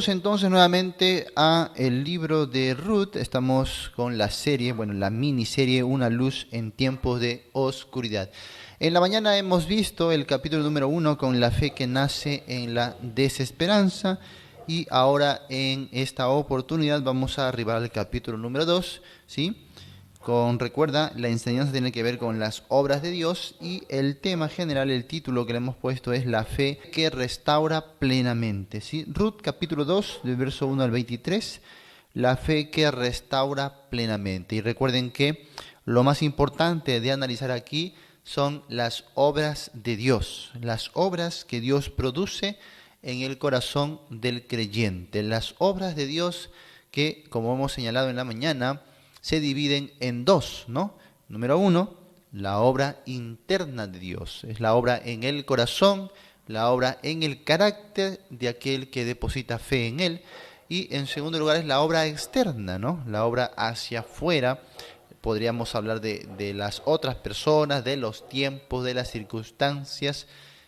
Entonces nuevamente a el libro de Ruth. Estamos con la serie, bueno, la miniserie Una luz en tiempos de oscuridad. En la mañana hemos visto el capítulo número 1 con la fe que nace en la desesperanza, y ahora en esta oportunidad vamos a arribar al capítulo número 2, ¿sí? Recuerda, la enseñanza tiene que ver con las obras de Dios, y el tema general, el título que le hemos puesto es la fe que restaura plenamente, ¿sí? Ruth capítulo 2, del verso 1 al 23, la fe que restaura plenamente. Y recuerden que lo más importante de analizar aquí son las obras de Dios, las obras que Dios produce en el corazón del creyente, las obras de Dios que, como hemos señalado en la mañana, se dividen en dos, ¿no? Número uno, la obra interna de Dios, es la obra en el corazón, la obra en el carácter de aquel que deposita fe en él. Y en segundo lugar es la obra externa, ¿no? La obra hacia afuera. Podríamos hablar de las otras personas, de los tiempos, de las circunstancias,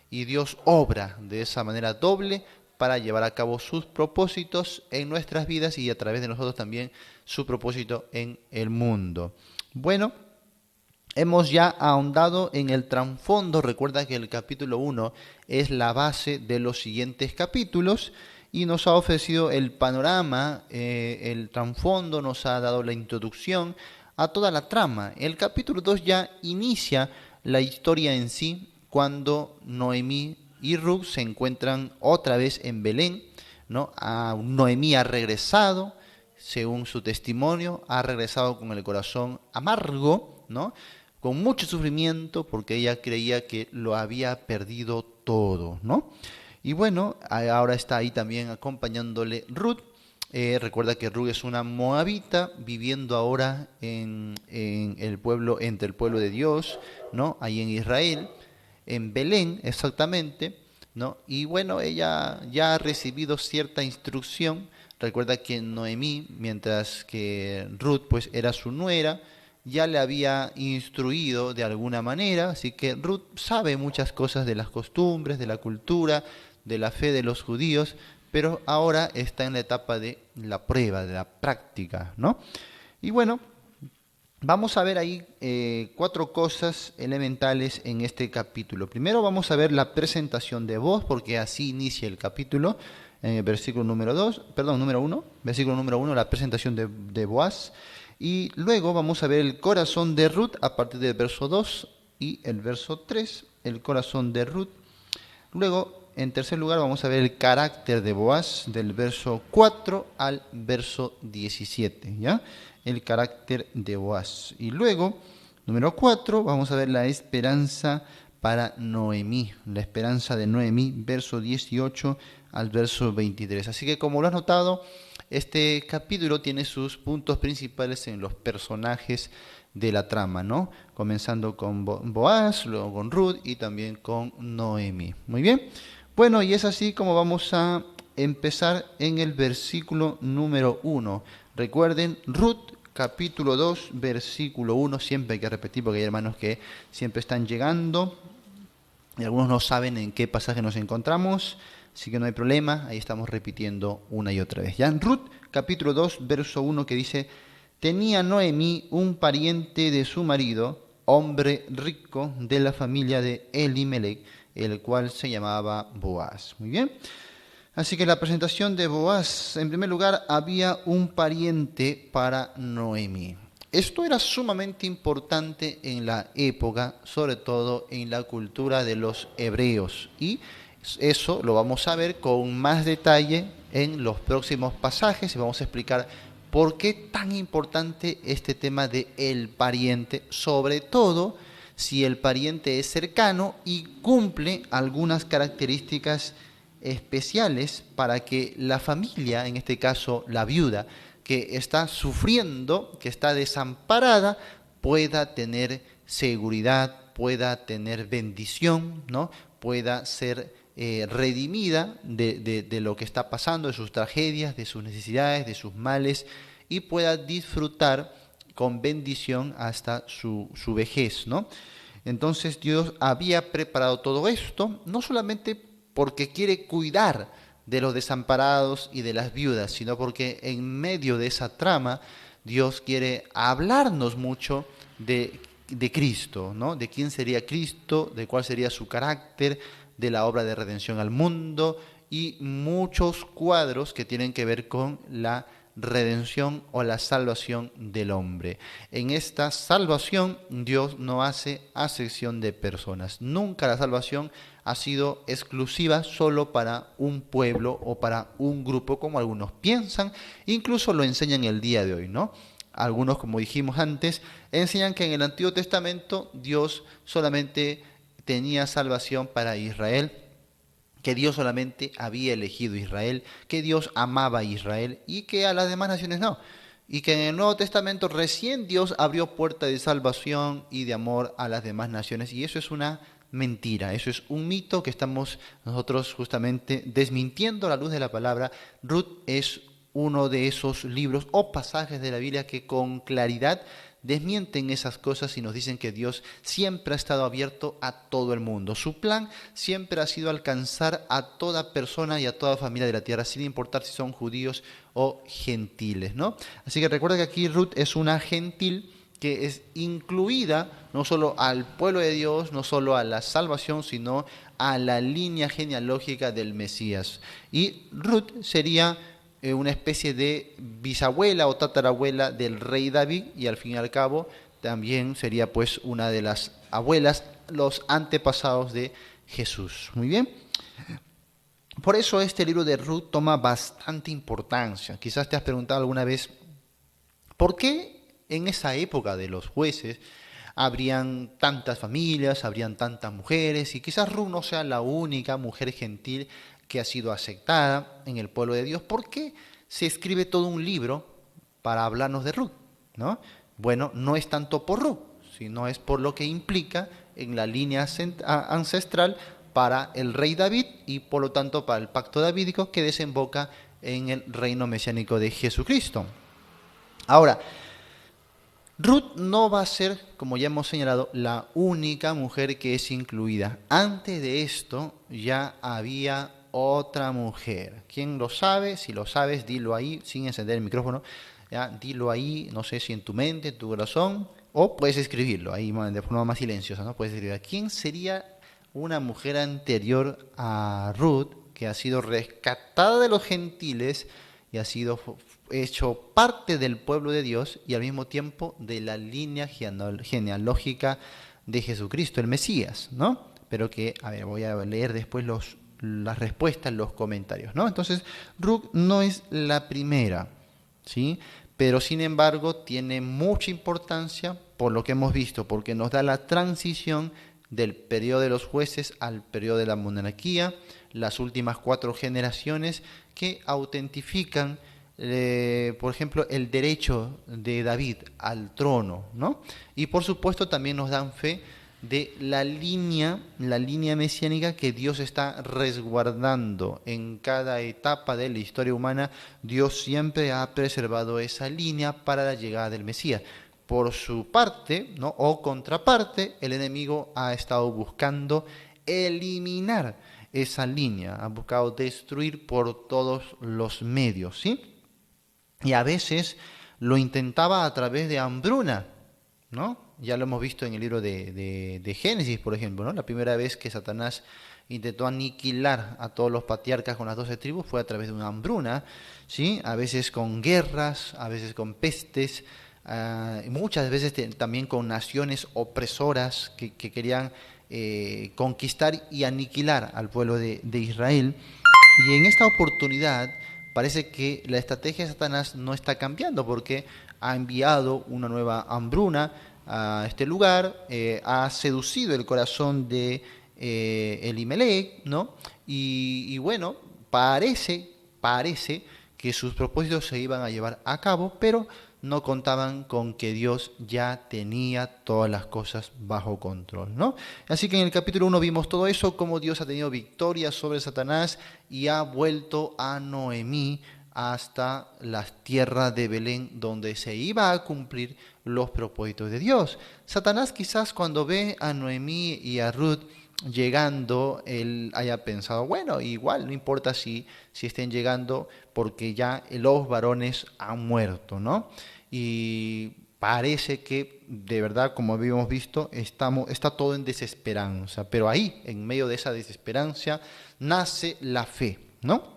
y Dios obra de esa manera doble para llevar a cabo sus propósitos en nuestras vidas y a través de nosotros también su propósito en el mundo. Bueno, hemos ya ahondado en el trasfondo. Recuerda que el capítulo 1 es la base de los siguientes capítulos y nos ha ofrecido el panorama, el trasfondo, nos ha dado la introducción a toda la trama. El capítulo 2 ya inicia la historia en sí, cuando Noemí y Ruth se encuentran otra vez en Belén, ¿no? Noemí ha regresado, según su testimonio, ha regresado con el corazón amargo, ¿no? Con mucho sufrimiento, porque ella creía que lo había perdido todo, ¿no? Y bueno, ahora está ahí también acompañándole Ruth. Recuerda que Ruth es una moabita viviendo ahora en el pueblo, entre el pueblo de Dios, ¿no? Ahí en Israel, en Belén exactamente, ¿no? Y bueno, ella ya ha recibido cierta instrucción. Recuerda que Noemí, mientras que Ruth pues era su nuera, ya le había instruido de alguna manera, así que Ruth sabe muchas cosas de las costumbres, de la cultura, de la fe de los judíos, pero ahora está en la etapa de la prueba, de la práctica, ¿no? Y bueno, vamos a ver ahí cuatro cosas elementales en este capítulo. Primero vamos a ver la presentación de Boaz, porque así inicia el capítulo, en el versículo número 2, perdón, número 1, versículo número 1, la presentación de Boaz. Y luego vamos a ver el corazón de Ruth a partir del verso 2 y el verso 3, el corazón de Ruth. Luego, en tercer lugar, vamos a ver el carácter de Boaz del verso 4 al verso 17, ¿ya? El carácter de Boaz. Y luego, número 4, vamos a ver la esperanza para Noemí, la esperanza de Noemí, verso 18 al verso 23. Así que, como lo has notado, este capítulo tiene sus puntos principales en los personajes de la trama, ¿no? Comenzando con Boaz, luego con Ruth y también con Noemí. Muy bien. Bueno, y es así como vamos a empezar en el versículo número 1. Recuerden, Ruth capítulo 2, versículo 1. Siempre hay que repetir porque hay hermanos que siempre están llegando y algunos no saben en qué pasaje nos encontramos. Así que no hay problema, ahí estamos repitiendo una y otra vez. Ya en Ruth capítulo 2, verso 1, que dice: tenía Noemí un pariente de su marido, hombre rico de la familia de Elimelech, el cual se llamaba Boaz. Muy bien. Así que la presentación de Boaz, en primer lugar, había un pariente para Noemí. Esto era sumamente importante en la época, sobre todo en la cultura de los hebreos. Y eso lo vamos a ver con más detalle en los próximos pasajes y vamos a explicar por qué tan importante este tema de el pariente, sobre todo si el pariente es cercano y cumple algunas características especiales para que la familia, en este caso la viuda, que está sufriendo, que está desamparada, pueda tener seguridad, pueda tener bendición, ¿no? Pueda ser redimida de lo que está pasando, de sus tragedias, de sus necesidades, de sus males, y pueda disfrutar con bendición hasta su vejez, ¿no? Entonces Dios había preparado todo esto, no solamente porque quiere cuidar de los desamparados y de las viudas, sino porque en medio de esa trama Dios quiere hablarnos mucho de Cristo, ¿no? De quién sería Cristo, de cuál sería su carácter, de la obra de redención al mundo y muchos cuadros que tienen que ver con la redención o la salvación del hombre. En esta salvación Dios no hace acepción de personas. Nunca la salvación ha sido exclusiva solo para un pueblo o para un grupo, como algunos piensan, incluso lo enseñan el día de hoy, ¿no? Algunos, como dijimos antes, enseñan que en el Antiguo Testamento Dios solamente tenía salvación para Israel, que Dios solamente había elegido a Israel, que Dios amaba a Israel y que a las demás naciones no. Y que en el Nuevo Testamento recién Dios abrió puerta de salvación y de amor a las demás naciones. Y eso es una mentira, eso es un mito que estamos nosotros justamente desmintiendo a la luz de la palabra. Ruth es uno de esos libros o pasajes de la Biblia que con claridad desmienten esas cosas y nos dicen que Dios siempre ha estado abierto a todo el mundo. Su plan siempre ha sido alcanzar a toda persona y a toda familia de la tierra, sin importar si son judíos o gentiles, ¿no? Así que recuerda que aquí Ruth es una gentil que es incluida no solo al pueblo de Dios, no solo a la salvación, sino a la línea genealógica del Mesías. Y Ruth sería una especie de bisabuela o tatarabuela del rey David y al fin y al cabo también sería pues una de las abuelas, los antepasados de Jesús. Muy bien. Por eso este libro de Ruth toma bastante importancia. Quizás te has preguntado alguna vez, ¿por qué en esa época de los jueces habrían tantas familias, habrían tantas mujeres? Y quizás Ruth no sea la única mujer gentil que ha sido aceptada en el pueblo de Dios. ¿Por qué se escribe todo un libro para hablarnos de Ruth? ¿No? Bueno, no es tanto por Ruth, sino es por lo que implica en la línea ancestral para el rey David y por lo tanto para el pacto davídico que desemboca en el reino mesiánico de Jesucristo. Ahora, Ruth no va a ser, como ya hemos señalado, la única mujer que es incluida. Antes de esto ya había otra mujer. ¿Quién lo sabe? Si lo sabes, dilo ahí, sin encender el micrófono. ¿Ya? Dilo ahí, no sé si en tu mente, en tu corazón, o puedes escribirlo ahí de forma más silenciosa, ¿no? Puedes escribir, ¿quién sería una mujer anterior a Ruth que ha sido rescatada de los gentiles y ha sido hecho parte del pueblo de Dios y al mismo tiempo de la línea genealógica de Jesucristo, el Mesías, ¿no? Pero que, a ver, voy a leer después las respuestas en los comentarios, ¿no? Entonces, Ruth no es la primera, ¿sí? Pero sin embargo tiene mucha importancia por lo que hemos visto, porque nos da la transición del periodo de los jueces al periodo de la monarquía, las últimas 4 generaciones que autentifican, por ejemplo, el derecho de David al trono, ¿no? Y por supuesto también nos dan fe de la línea mesiánica que Dios está resguardando en cada etapa de la historia humana. Dios siempre ha preservado esa línea para la llegada del Mesías. Por su parte, ¿no? O contraparte, el enemigo ha estado buscando eliminar esa línea, ha buscado destruir por todos los medios, ¿sí? Y a veces lo intentaba a través de hambruna, ¿no? Ya lo hemos visto en el libro de Génesis, por ejemplo, ¿no? La primera vez que Satanás intentó aniquilar a todos los patriarcas con las 12 tribus fue a través de una hambruna, ¿sí? A veces con guerras, a veces con pestes, muchas veces también con naciones opresoras que querían conquistar y aniquilar al pueblo de Israel. Y en esta oportunidad parece que la estrategia de Satanás no está cambiando porque ha enviado una nueva hambruna a este lugar, ha seducido el corazón de Elimelech, ¿no? Y bueno, parece que sus propósitos se iban a llevar a cabo, pero no contaban con que Dios ya tenía todas las cosas bajo control, ¿no? Así que en el capítulo 1 vimos todo eso, cómo Dios ha tenido victoria sobre Satanás y ha vuelto a Noemí hasta las tierras de Belén, donde se iba a cumplir los propósitos de Dios. Satanás quizás cuando ve a Noemí y a Ruth llegando, él haya pensado, bueno, igual, no importa si estén llegando, porque ya los varones han muerto, ¿no? Y parece que, de verdad, como habíamos visto, está todo en desesperanza, pero ahí, en medio de esa desesperanza, nace la fe, ¿no?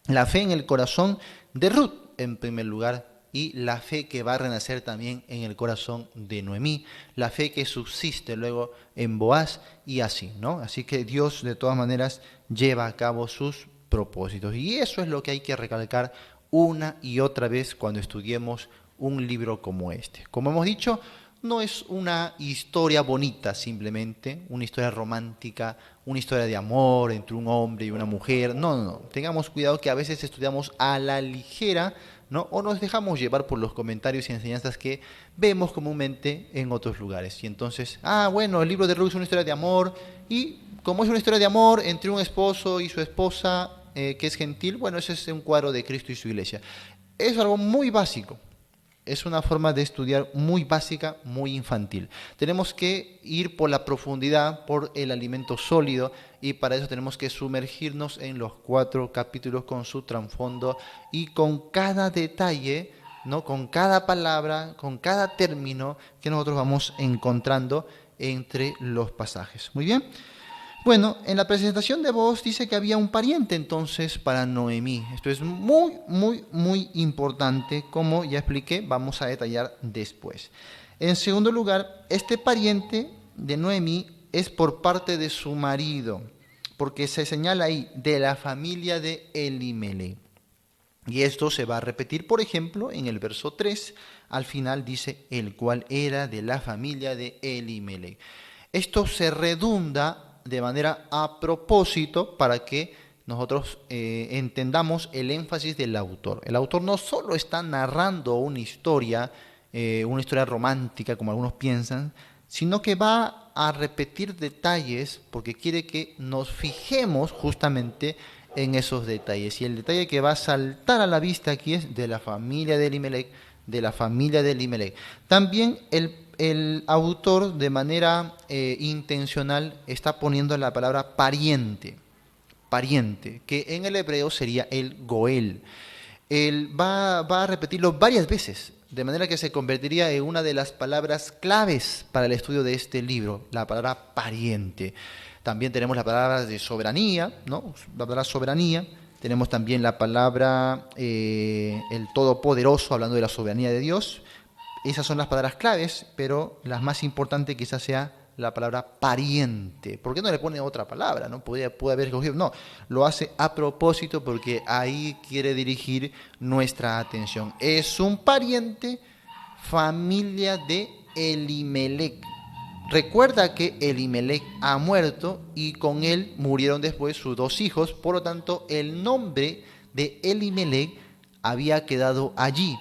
La fe en el corazón de Ruth, en primer lugar, y la fe que va a renacer también en el corazón de Noemí, la fe que subsiste luego en Boaz y así, ¿no? Así que Dios de todas maneras lleva a cabo sus propósitos. Y eso es lo que hay que recalcar una y otra vez cuando estudiemos un libro como este. Como hemos dicho, no es una historia bonita simplemente, una historia romántica, una historia de amor entre un hombre y una mujer. No, no, no. Tengamos cuidado que a veces estudiamos a la ligera, ¿no? O nos dejamos llevar por los comentarios y enseñanzas que vemos comúnmente en otros lugares. Y entonces, bueno, el libro de Ruth es una historia de amor, y como es una historia de amor entre un esposo y su esposa, que es gentil, bueno, ese es un cuadro de Cristo y su iglesia. Es algo muy básico. Es una forma de estudiar muy básica, muy infantil. Tenemos que ir por la profundidad, por el alimento sólido, y para eso tenemos que sumergirnos en los 4 capítulos con su trasfondo y con cada detalle, ¿no? Con cada palabra, con cada término que nosotros vamos encontrando entre los pasajes. Muy bien. Bueno, en la presentación de voz dice que había un pariente entonces para Noemí. Esto es muy, muy, muy importante, como ya expliqué, vamos a detallar después. En segundo lugar, este pariente de Noemí es por parte de su marido, porque se señala ahí, de la familia de Elimelech. Y esto se va a repetir, por ejemplo, en el verso 3, al final dice, el cual era de la familia de Elimelech. Esto se redunda de manera a propósito para que nosotros entendamos el énfasis del autor. El autor no solo está narrando una historia romántica, como algunos piensan, sino que va a repetir detalles porque quiere que nos fijemos justamente en esos detalles. Y el detalle que va a saltar a la vista aquí es de la familia de Elimelech, de la familia de Elimelech. También el autor de manera intencional está poniendo la palabra pariente, que en el hebreo sería el Goel. Él va a repetirlo varias veces, de manera que se convertiría en una de las palabras claves para el estudio de este libro, la palabra pariente. También tenemos la palabra de soberanía, ¿no? La palabra soberanía. Tenemos también la palabra el Todopoderoso, hablando de la soberanía de Dios. Esas son las palabras claves, pero la más importante quizás sea la palabra pariente. ¿Por qué no le pone otra palabra? ¿No? Puede haber escogido. No, lo hace a propósito porque ahí quiere dirigir nuestra atención. Es un pariente, familia de Elimelech. Recuerda que Elimelech ha muerto y con él murieron después sus 2 hijos, por lo tanto el nombre de Elimelech había quedado allí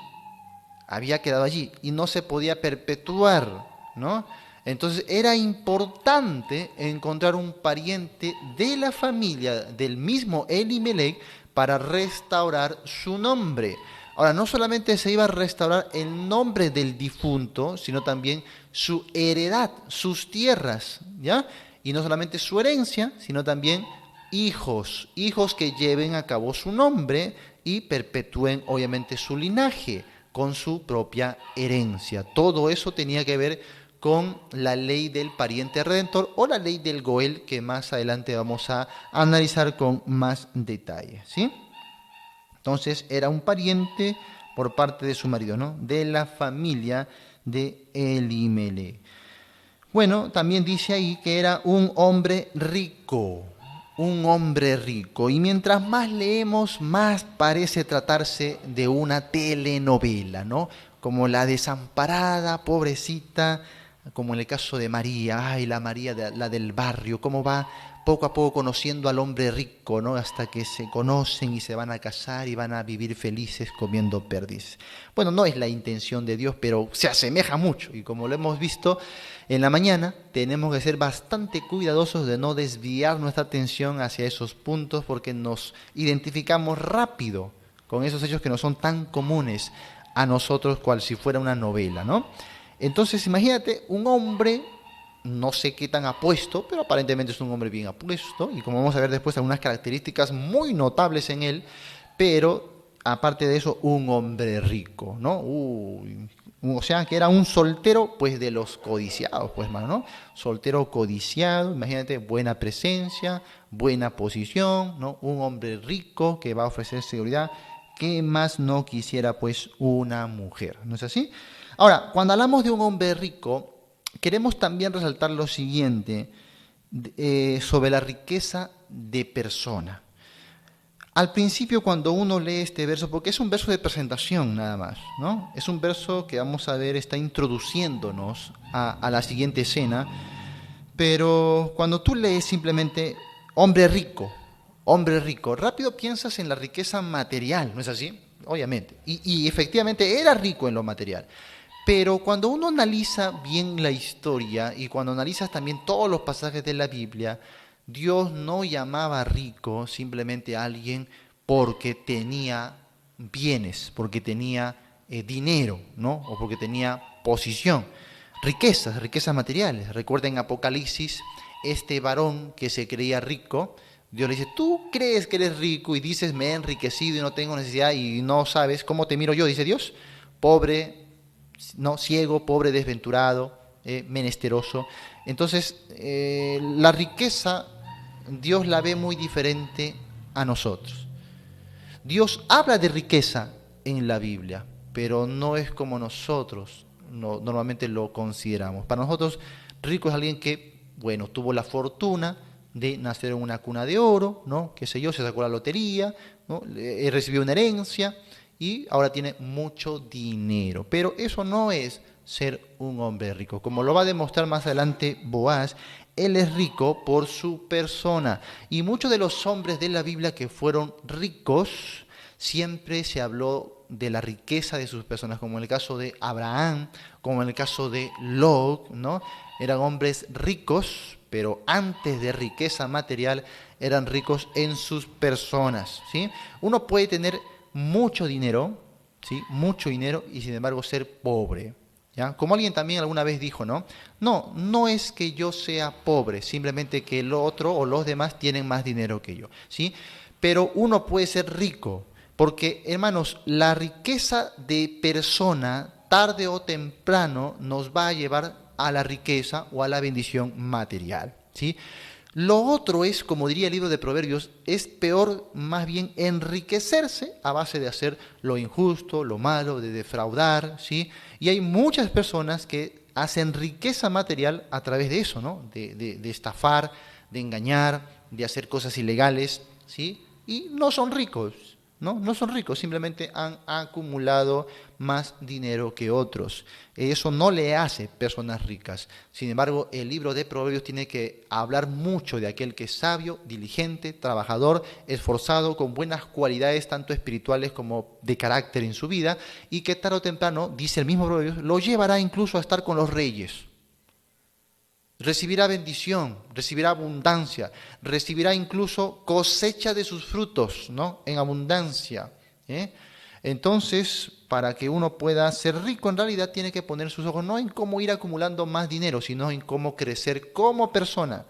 y no se podía perpetuar, ¿no? Entonces era importante encontrar un pariente de la familia del mismo Elimelech para restaurar su nombre. Ahora, no solamente se iba a restaurar el nombre del difunto, sino también su heredad, sus tierras, ¿ya? Y no solamente su herencia, sino también hijos que lleven a cabo su nombre y perpetúen obviamente su linaje con su propia herencia. Todo eso tenía que ver con la ley del pariente redentor o la ley del Goel, que más adelante vamos a analizar con más detalle, ¿sí? Entonces era un pariente por parte de su marido, ¿no? De la familia de Elimelech. Bueno, también dice ahí que era un hombre rico. Y mientras más leemos, más parece tratarse de una telenovela, ¿no? Como la desamparada, pobrecita, como en el caso de María, la María, la del barrio, cómo va poco a poco conociendo al hombre rico, ¿no? Hasta que se conocen y se van a casar y van a vivir felices comiendo perdiz. Bueno, no es la intención de Dios, pero se asemeja mucho. Y como lo hemos visto en la mañana, tenemos que ser bastante cuidadosos de no desviar nuestra atención hacia esos puntos porque nos identificamos rápido con esos hechos que no son tan comunes a nosotros cual si fuera una novela, ¿no? Entonces imagínate un hombre no sé qué tan apuesto, pero aparentemente es un hombre bien apuesto, y como vamos a ver después, algunas características muy notables en él, pero aparte de eso, un hombre rico, ¿no? O sea, que era un soltero, pues de los codiciados, pues, hermano, ¿no? Soltero codiciado, imagínate, buena presencia, buena posición, ¿no? Un hombre rico que va a ofrecer seguridad. ¿Qué más no quisiera, pues, una mujer? ¿No es así? Ahora, cuando hablamos de un hombre rico, queremos también resaltar lo siguiente sobre la riqueza de persona. Al principio, cuando uno lee este verso, porque es un verso de presentación nada más, ¿no? Es un verso que vamos a ver está introduciéndonos a la siguiente escena, pero cuando tú lees simplemente hombre rico, rápido piensas en la riqueza material, ¿no es así? Obviamente. Y efectivamente era rico en lo material. Pero cuando uno analiza bien la historia y cuando analizas también todos los pasajes de la Biblia, Dios no llamaba rico simplemente a alguien porque tenía bienes, porque tenía dinero, ¿no? O porque tenía posición. Riquezas materiales. Recuerden Apocalipsis, este varón que se creía rico, Dios le dice, tú crees que eres rico y dices, me he enriquecido y no tengo necesidad y no sabes cómo te miro yo, dice Dios, pobre, no, ciego, pobre, desventurado, menesteroso. Entonces, la riqueza, Dios la ve muy diferente a nosotros. Dios habla de riqueza en la Biblia, pero no es como nosotros normalmente lo consideramos. Para nosotros, rico es alguien que, bueno, tuvo la fortuna de nacer en una cuna de oro, ¿no? Qué sé yo, se sacó la lotería, ¿no? Recibió una herencia y ahora tiene mucho dinero. Pero eso no es ser un hombre rico. Como lo va a demostrar más adelante Boaz, él es rico por su persona. Y muchos de los hombres de la Biblia que fueron ricos, siempre se habló de la riqueza de sus personas, como en el caso de Abraham, como en el caso de Lot, ¿no? Eran hombres ricos, pero antes de riqueza material, eran ricos en sus personas, ¿sí? Uno puede tener mucho dinero, ¿sí? Mucho dinero y sin embargo ser pobre, ¿ya? Como alguien también alguna vez dijo, ¿no? No es que yo sea pobre, simplemente que el otro o los demás tienen más dinero que yo, ¿sí? Pero uno puede ser rico, porque, hermanos, la riqueza de persona, tarde o temprano, nos va a llevar a la riqueza o a la bendición material, ¿sí? Lo otro es, como diría el libro de Proverbios, es peor más bien enriquecerse a base de hacer lo injusto, lo malo, de defraudar, ¿sí? Y hay muchas personas que hacen riqueza material a través de eso, ¿no? De estafar, de engañar, de hacer cosas ilegales, ¿sí? Y no son ricos, ¿no? No son ricos, simplemente han acumulado más dinero que otros. Eso no le hace personas ricas. Sin embargo, el libro de Proverbios tiene que hablar mucho de aquel que es sabio, diligente, trabajador, esforzado, con buenas cualidades tanto espirituales como de carácter en su vida, y que tarde o temprano, dice el mismo Proverbios, lo llevará incluso a estar con los reyes. Recibirá bendición, recibirá abundancia, recibirá incluso cosecha de sus frutos, ¿no? En abundancia, ¿eh? Entonces, para que uno pueda ser rico, en realidad tiene que poner sus ojos no en cómo ir acumulando más dinero, sino en cómo crecer como persona.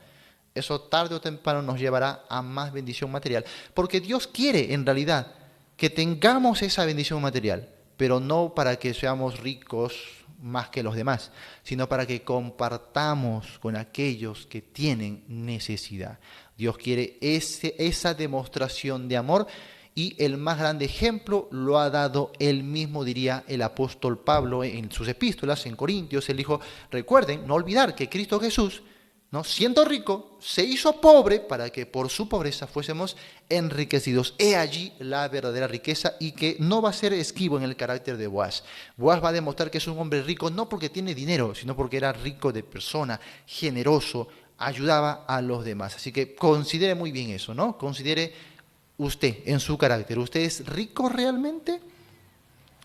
Eso tarde o temprano nos llevará a más bendición material, porque Dios quiere, en realidad, que tengamos esa bendición material, pero no para que seamos ricos más que los demás, sino para que compartamos con aquellos que tienen necesidad. Dios quiere esa demostración de amor y el más grande ejemplo lo ha dado él mismo, diría el apóstol Pablo en sus epístolas, en Corintios. Él dijo, recuerden, no olvidar que Cristo Jesús, ¿no?, siendo rico, se hizo pobre para que por su pobreza fuésemos enriquecidos. He allí la verdadera riqueza y que no va a ser esquivo en el carácter de Boaz. Boaz va a demostrar que es un hombre rico no porque tiene dinero, sino porque era rico de persona, generoso, ayudaba a los demás. Así que considere muy bien eso, ¿no? Considere usted en su carácter. ¿Usted es rico realmente?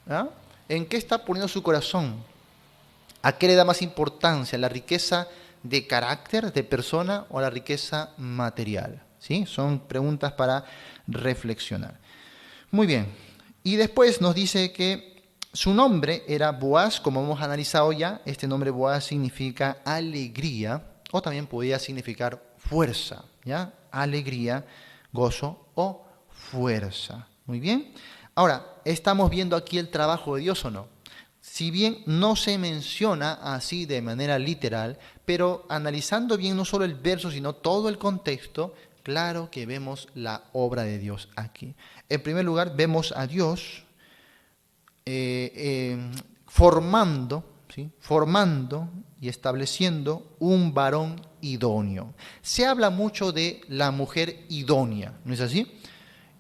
¿Ah? ¿En qué está poniendo su corazón? ¿A qué le da más importancia? ¿La riqueza de carácter, de persona o la riqueza material? ¿Sí? Son preguntas para reflexionar. Muy bien. Y después nos dice que Su nombre era Boaz, como hemos analizado ya. Este nombre Boaz significa alegría, o también podía significar fuerza, ¿ya? Alegría, gozo o fuerza. Muy bien. Ahora, ¿estamos viendo aquí el trabajo de Dios o no? Si bien no se menciona así de manera literal, pero analizando bien no solo el verso, sino todo el contexto, claro que vemos la obra de Dios aquí. En primer lugar, vemos a Dios formando, ¿sí? Formando y estableciendo un varón idóneo. Se habla mucho de la mujer idónea, ¿no es así?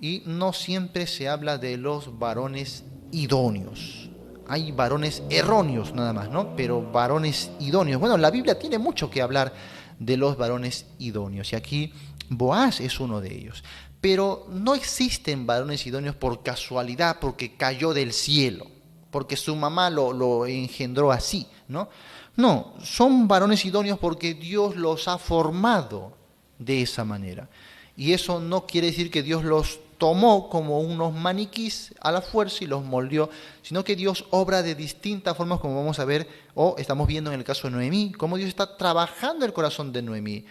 Y no siempre se habla de los varones idóneos. Hay varones erróneos nada más, ¿no? Pero varones idóneos. Bueno, la Biblia tiene mucho que hablar de los varones idóneos. Y aquí Boaz es uno de ellos. Pero no existen varones idóneos por casualidad, porque cayó del cielo, porque su mamá lo engendró así, ¿no? No, son varones idóneos porque Dios los ha formado de esa manera. Y eso no quiere decir que Dios los tomó como unos maniquís a la fuerza y los moldeó, sino que Dios obra de distintas formas, como vamos a ver, o estamos viendo en el caso de Noemí, cómo Dios está trabajando el corazón de Noemí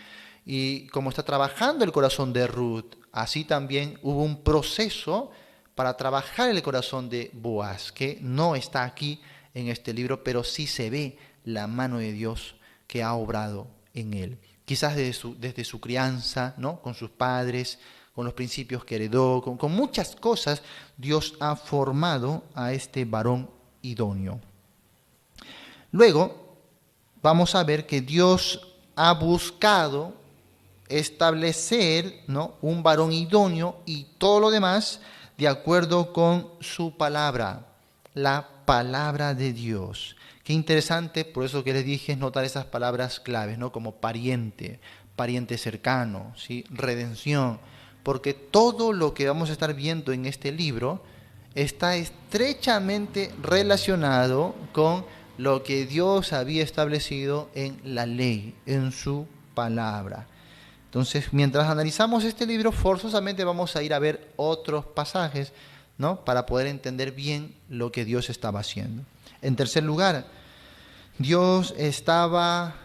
y cómo está trabajando el corazón de Ruth. Así también hubo un proceso para trabajar el corazón de Boaz, que no está aquí en este libro, pero sí se ve la mano de Dios que ha obrado en él. Quizás desde su crianza, ¿no? Con sus padres, con los principios que heredó, con muchas cosas, Dios ha formado a este varón idóneo. Luego, vamos a ver que Dios ha buscado establecer, ¿no? Un varón idóneo y todo lo demás de acuerdo con su palabra, la palabra de Dios. Qué interesante, por eso que les dije, es notar esas palabras claves, ¿no? Como pariente, pariente cercano, ¿sí? Redención, porque todo lo que vamos a estar viendo en este libro está estrechamente relacionado con lo que Dios había establecido en la ley, en su palabra. Entonces, mientras analizamos este libro, forzosamente vamos a ir a ver otros pasajes, ¿no? Para poder entender bien lo que Dios estaba haciendo. En tercer lugar, Dios estaba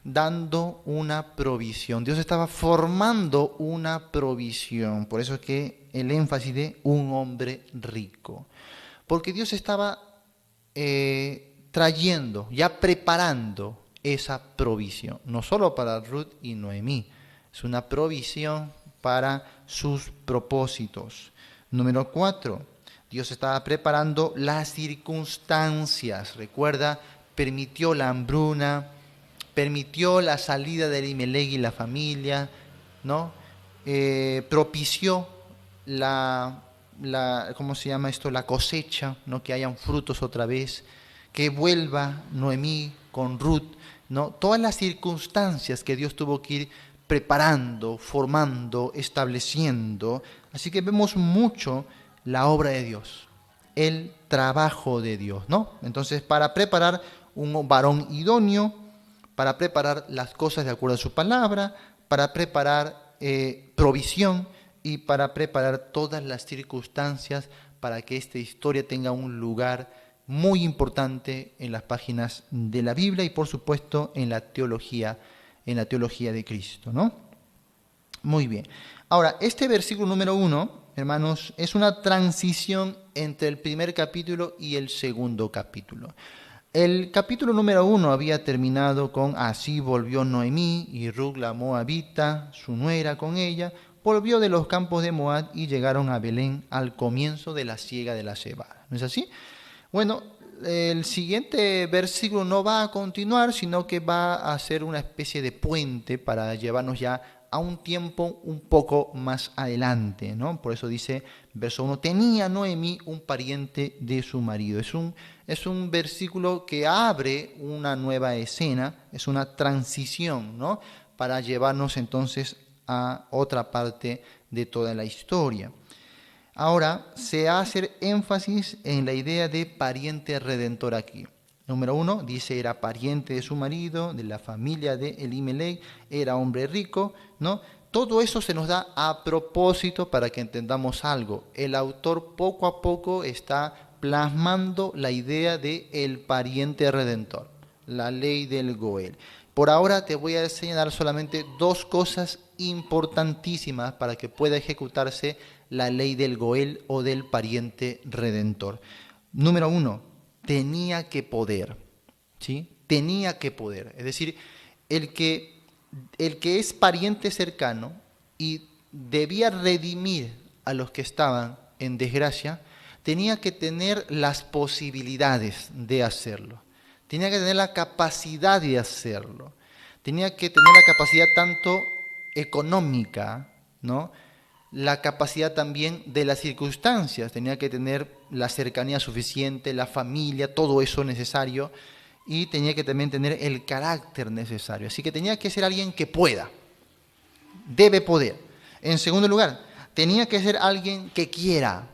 dando una provisión. Dios estaba formando una provisión. Por eso es que el énfasis de un hombre rico. Porque Dios estaba trayendo, ya preparando esa provisión. No solo para Ruth y Noemí. Es una provisión para sus propósitos. Número 4. Dios estaba preparando las circunstancias. Recuerda, permitió la hambruna, permitió la salida de Elimelech y la familia, ¿no? Propició ¿cómo se llama esto? La cosecha, ¿no? Que hayan frutos otra vez, que vuelva Noemí con Ruth, ¿no? Todas las circunstancias que Dios tuvo que ir preparando, formando, estableciendo. Así que vemos mucho la obra de Dios, el trabajo de Dios, ¿no? Entonces, para preparar un varón idóneo, para preparar las cosas de acuerdo a su palabra, para preparar provisión y para preparar todas las circunstancias para que esta historia tenga un lugar muy importante en las páginas de la Biblia y, por supuesto, en la teología de Cristo, ¿no? Muy bien. Ahora, este versículo número 1, hermanos, es una transición entre el primer capítulo y el segundo capítulo. El capítulo número 1 había terminado con así volvió Noemí y Ruth la moabita, su nuera con ella, volvió de los campos de Moab y llegaron a Belén al comienzo de la siega de la cebada. ¿No es así? Bueno, el siguiente versículo no va a continuar, sino que va a ser una especie de puente para llevarnos ya a un tiempo un poco más adelante, ¿no? Por eso dice, verso 1, tenía Noemí un pariente de su marido. Es un versículo que abre una nueva escena, es una transición, ¿no? Para llevarnos entonces a otra parte de toda la historia. Ahora se hace énfasis en la idea de pariente redentor aquí. Número 1, dice, era pariente de su marido, de la familia de Elimelech, era hombre rico, ¿no? Todo eso se nos da a propósito para que entendamos algo. El autor poco a poco está plasmando la idea de el pariente redentor, la ley del Goel. Por ahora te voy a señalar solamente dos cosas importantísimas para que pueda ejecutarse la ley del Goel o del pariente redentor. Número uno, tenía que poder, ¿sí? Tenía que poder. Es decir, el que es pariente cercano y debía redimir a los que estaban en desgracia, tenía que tener las posibilidades de hacerlo. Tenía que tener la capacidad de hacerlo. Tenía que tener la capacidad tanto económica, ¿no? La capacidad también de las circunstancias. Tenía que tener la cercanía suficiente, la familia, todo eso necesario. Y tenía que también tener el carácter necesario. Así que tenía que ser alguien que pueda. Debe poder. En segundo lugar, tenía que ser alguien que quiera.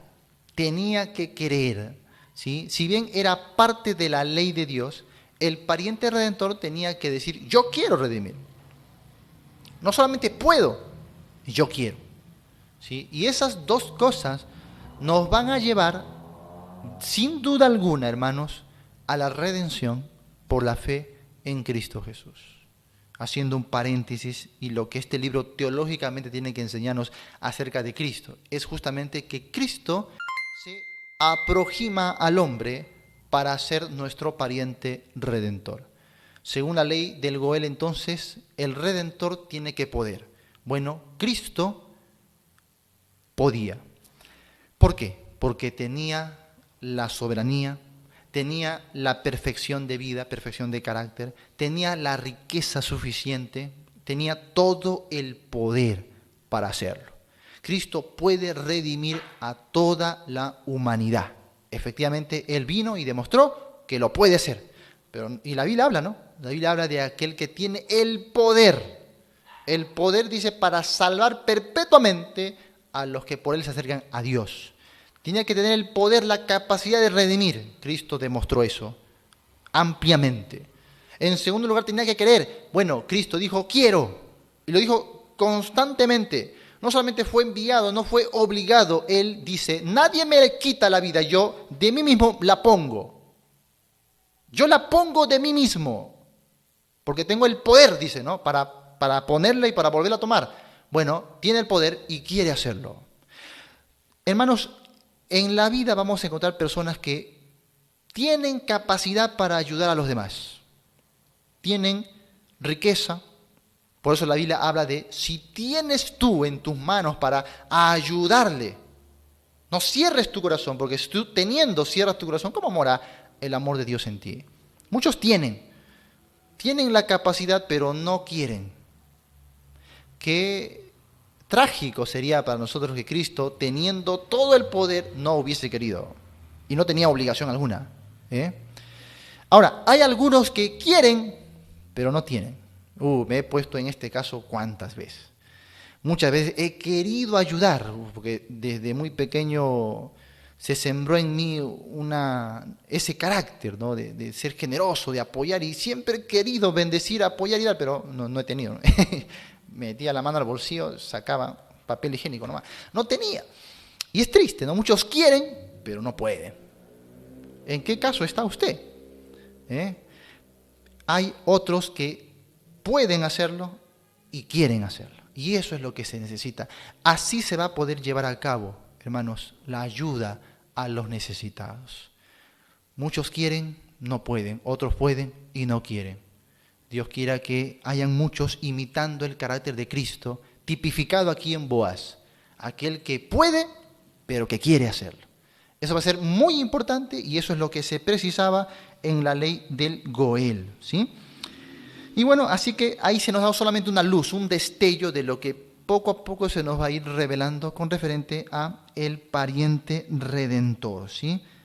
Tenía que querer, ¿sí? Si bien era parte de la ley de Dios, el pariente redentor tenía que decir, yo quiero redimir. No solamente puedo, yo quiero, ¿sí? Y esas dos cosas nos van a llevar, sin duda alguna, hermanos, a la redención por la fe en Cristo Jesús. Haciendo un paréntesis, y lo que este libro teológicamente tiene que enseñarnos acerca de Cristo, es justamente que Cristo se aproxima al hombre para ser nuestro pariente redentor. Según la ley del Goel, entonces, el redentor tiene que poder. Bueno, Cristo podía. ¿Por qué? Porque tenía la soberanía, tenía la perfección de vida, perfección de carácter, tenía la riqueza suficiente, tenía todo el poder para hacerlo. Cristo puede redimir a toda la humanidad. Efectivamente, Él vino y demostró que lo puede hacer. Y la Biblia habla, ¿no? La Biblia habla de aquel que tiene el poder. El poder, dice, para salvar perpetuamente a los que por Él se acercan a Dios. Tenía que tener el poder, la capacidad de redimir. Cristo demostró eso ampliamente. En segundo lugar, tenía que querer. Bueno, Cristo dijo, quiero. Y lo dijo constantemente. No solamente fue enviado, no fue obligado. Él dice, nadie me quita la vida, yo de mí mismo la pongo. Yo la pongo de mí mismo. Porque tengo el poder, dice, ¿no? Para ponerla y para volverla a tomar. Bueno, tiene el poder y quiere hacerlo. Hermanos, en la vida vamos a encontrar personas que tienen capacidad para ayudar a los demás. Tienen riqueza. Por eso la Biblia habla de, si tienes tú en tus manos para ayudarle, no cierres tu corazón, porque si tú teniendo cierras tu corazón, ¿cómo mora el amor de Dios en ti? Muchos tienen la capacidad, pero no quieren. Qué trágico sería para nosotros que Cristo, teniendo todo el poder, no hubiese querido. Y no tenía obligación alguna. Ahora, hay algunos que quieren, pero no tienen. Me he puesto en este caso cuántas veces. Muchas veces he querido ayudar, porque desde muy pequeño se sembró en mí ese carácter, ¿no? de ser generoso, de apoyar, y siempre he querido bendecir, apoyar y dar, pero no he tenido. ¿No? Metía la mano al bolsillo, sacaba papel higiénico nomás. No tenía. Y es triste, ¿no? Muchos quieren, pero no pueden. ¿En qué caso está usted? Hay otros que pueden hacerlo y quieren hacerlo. Y eso es lo que se necesita. Así se va a poder llevar a cabo, hermanos, la ayuda a los necesitados. Muchos quieren, no pueden. Otros pueden y no quieren. Dios quiera que hayan muchos imitando el carácter de Cristo, tipificado aquí en Boaz. Aquel que puede, pero que quiere hacerlo. Eso va a ser muy importante y eso es lo que se precisaba en la ley del Goel, ¿sí? Y bueno, así que ahí se nos da solamente una luz, un destello de lo que poco a poco se nos va a ir revelando con referente a el pariente redentor, ¿sí?